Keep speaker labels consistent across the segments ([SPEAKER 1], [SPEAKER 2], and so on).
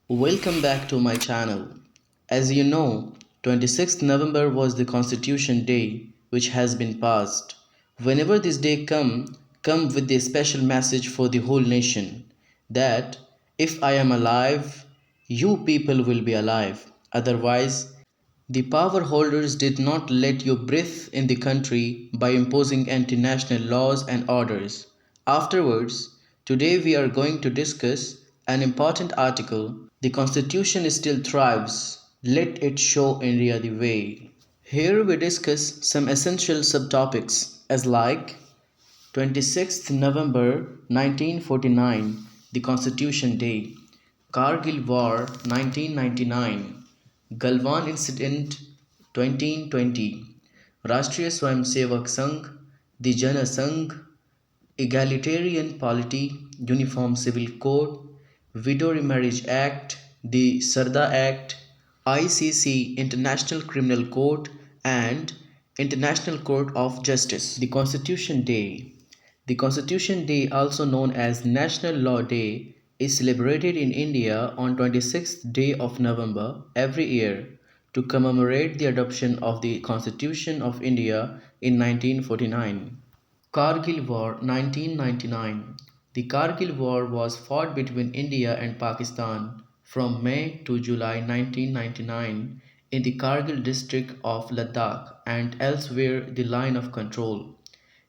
[SPEAKER 1] Welcome back to my channel. As you know, 26th November was the Constitution Day which has been passed. Whenever this day come with a special message for the whole nation that if I am alive, you people will be alive. Otherwise, the power holders did not let you breathe in the country by imposing anti-national laws and orders. Afterwards, today we are going to discuss an important article. The Constitution still thrives. Let it show India the way. Here we discuss some essential subtopics as like 26th November 1949, the Constitution Day, Kargil War 1999, Galwan Incident 2020, Rashtriy Swayamsevak Sangh, the Jana Sangh, Egalitarian Polity, Uniform Civil Code, Widow Remarriage Act, the Sardar Act, ICC International Criminal Court, and International Court of Justice. The Constitution Day. The Constitution Day, also known as National Law Day, is celebrated in India on 26th day of November every year to commemorate the adoption of the Constitution of India in 1949. Kargil War 1999. The Kargil War was fought between India and Pakistan from May to July 1999 in the Kargil district of Ladakh and elsewhere the line of control.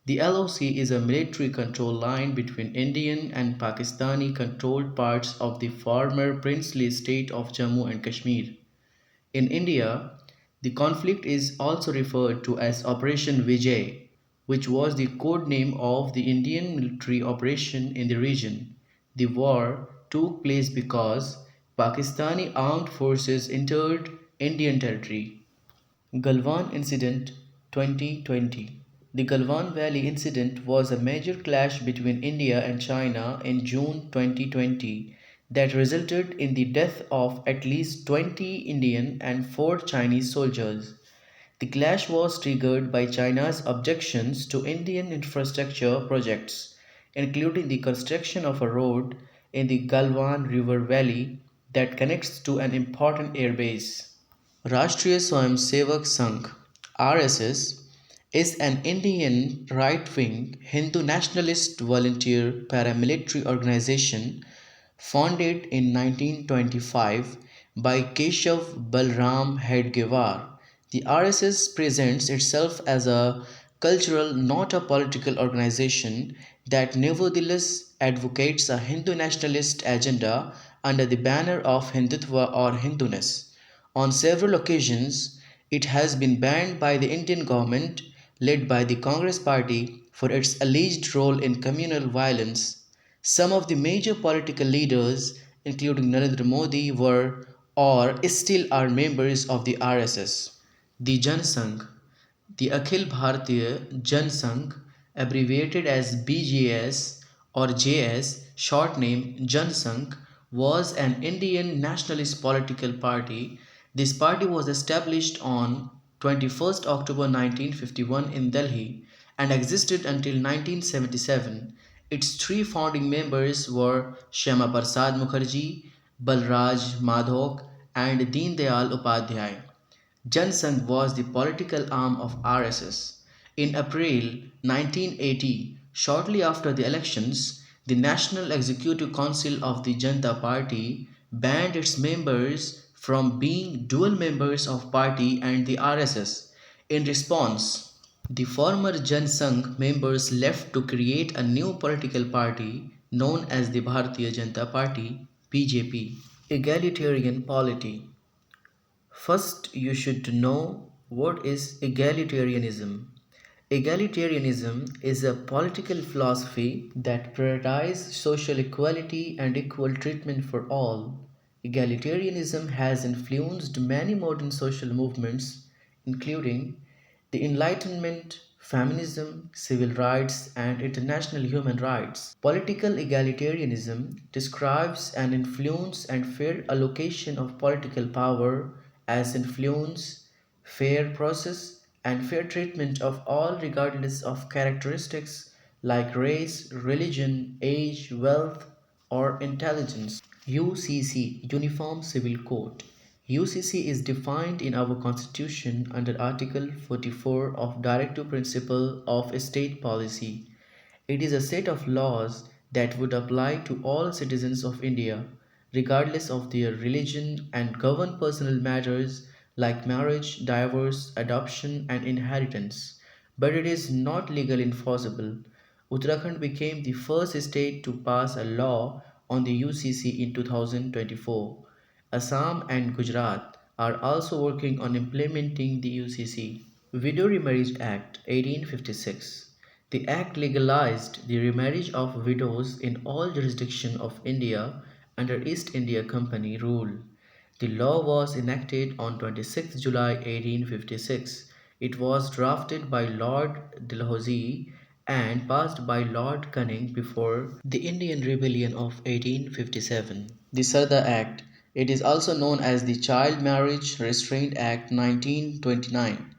[SPEAKER 1] The LOC is a military control line between Indian and Pakistani controlled parts of the former princely state of Jammu and Kashmir. In India, the conflict is also referred to as Operation Vijay, which was the code name of the Indian military operation in the region. The war took place because Pakistani armed forces entered Indian territory. Galwan Incident 2020. The Galwan Valley incident was a major clash between India and China in June 2020 that resulted in the death of at least 20 Indian and 4 Chinese soldiers. The clash was triggered by China's objections to Indian infrastructure projects, including the construction of a road in the Galwan River Valley that connects to an important airbase. Rashtriy Swayamsevak Sangh (RSS) is an Indian right-wing Hindu nationalist volunteer paramilitary organization founded in 1925 by Keshav Balram Hedgewar. The RSS presents itself as a cultural, not a political organization that nevertheless advocates a Hindu nationalist agenda under the banner of Hindutva or Hinduness. On several occasions, it has been banned by the Indian government, led by the Congress Party, for its alleged role in communal violence. Some of the major political leaders, including Narendra Modi, were or still are members of the RSS. The Jana Sangh, the Akhil Bharatiya Jan Sangh, abbreviated as BJS or JS, short name Jan Sangh, was an Indian nationalist political party. This party was established on 21st October 1951 in Delhi and existed until 1977. Its three founding members were Shyama Prasad Mukherjee, Balraj Madhok, and Deen Dayal Upadhyay. Jan Sangh was the political arm of RSS. In April 1980, shortly after the elections, the National Executive Council of the Janata Party banned its members from being dual members of party and the RSS. In response, the former Jan Sangh members left to create a new political party known as the Bharatiya Janata Party (BJP). Egalitarian Polity. First, you should know what is egalitarianism. Egalitarianism is a political philosophy that prioritizes social equality and equal treatment for all. Egalitarianism has influenced many modern social movements, including the Enlightenment, feminism, civil rights, and international human rights. Political egalitarianism describes an influence and fair allocation of political power as influence, fair process, and fair treatment of all regardless of characteristics like race, religion, age, wealth, or intelligence. UCC Uniform Civil Code. UCC is defined in our Constitution under Article 44 of Directive Principle of State Policy. It is a set of laws that would apply to all citizens of India, regardless of their religion, and govern personal matters like marriage, divorce, adoption, and inheritance. But it is not legally enforceable. Uttarakhand became the first state to pass a law on the UCC in 2024. Assam and Gujarat are also working on implementing the UCC. Widow Remarriage Act 1856. The act legalized the remarriage of widows in all jurisdictions of India under East India Company rule. The law was enacted on 26 July 1856. It was drafted by Lord Dalhousie and passed by Lord Canning before the Indian Rebellion of 1857. The Sardar Act. It is also known as the Child Marriage Restraint Act 1929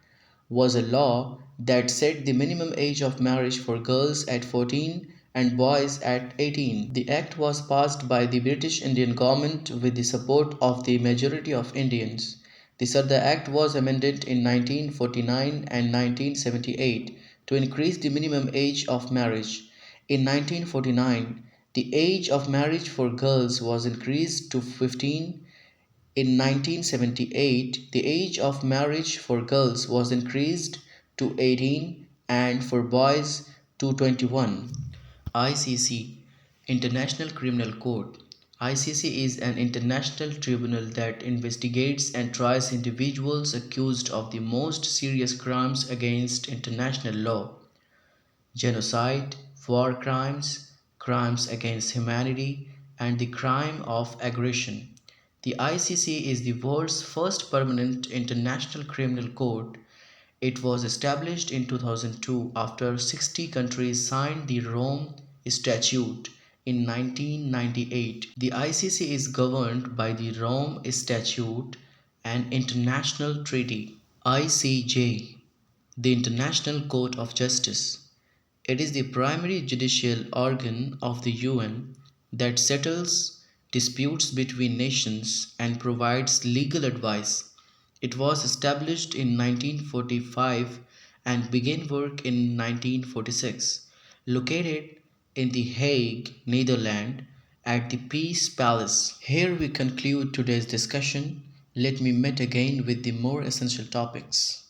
[SPEAKER 1] was a law that set the minimum age of marriage for girls at 14 and boys at 18. The act was passed by the British Indian government with the support of the majority of Indians. The Sardar Act was amended in 1949 and 1978 to increase the minimum age of marriage. In 1949, the age of marriage for girls was increased to 15. In 1978, the age of marriage for girls was increased to 18 and for boys to 21. ICC International Criminal Court. ICC is an international tribunal that investigates and tries individuals accused of the most serious crimes against international law: genocide, war crimes, crimes against humanity, and the crime of aggression. The ICC is the world's first permanent international criminal court. It was established in 2002 after 60 countries signed the Rome Statute in 1998. The ICC is governed by the Rome Statute, an international treaty. ICJ, the International Court of Justice. It is the primary judicial organ of the UN that settles disputes between nations and provides legal advice. It was established in 1945 and began work in 1946. Located in The Hague, Netherlands, at the Peace Palace. Here we conclude today's discussion. Let me meet again with the more essential topics.